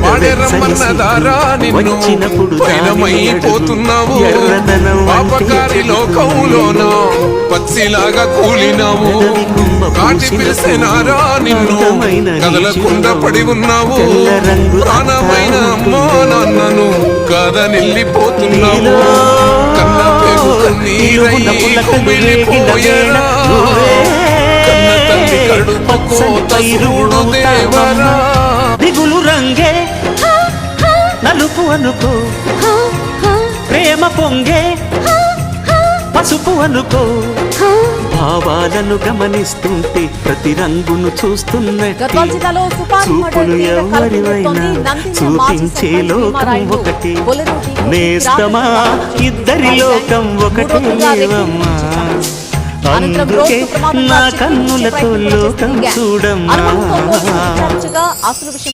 వాడెరమ్మన్నదారా నిన్ను పైనమైపోతున్నావు పాపకారి లోకంలోన పచ్చిలాగా కూలినావు కాటి పిలిసేనారా నిన్ను కదలకుండా పడి ఉన్నావు ప్రాణమైన అమ్మా నాన్నను కాదనెళ్ళిపోతున్నావు కన్న పేగు కన్నీరై కుమిలిపోయేరా కన్న తల్లి కడుపు కోత చూడు దేవరా దిగులు రంగే నలుపు అనుకో ప్రేమ పొంగే పసుపు అనుకో భావాలను గమనిస్తుంటే ప్రతి రంగును చూస్తున్నట్టు చూపులు ఎవరివైనా చూపించే లోకం ఒకటి నేస్తమా ఇద్దరి లోకం ఒకటే లేవమ్మా అందుకే నా కన్నులతో లోకం చూడమ్మా.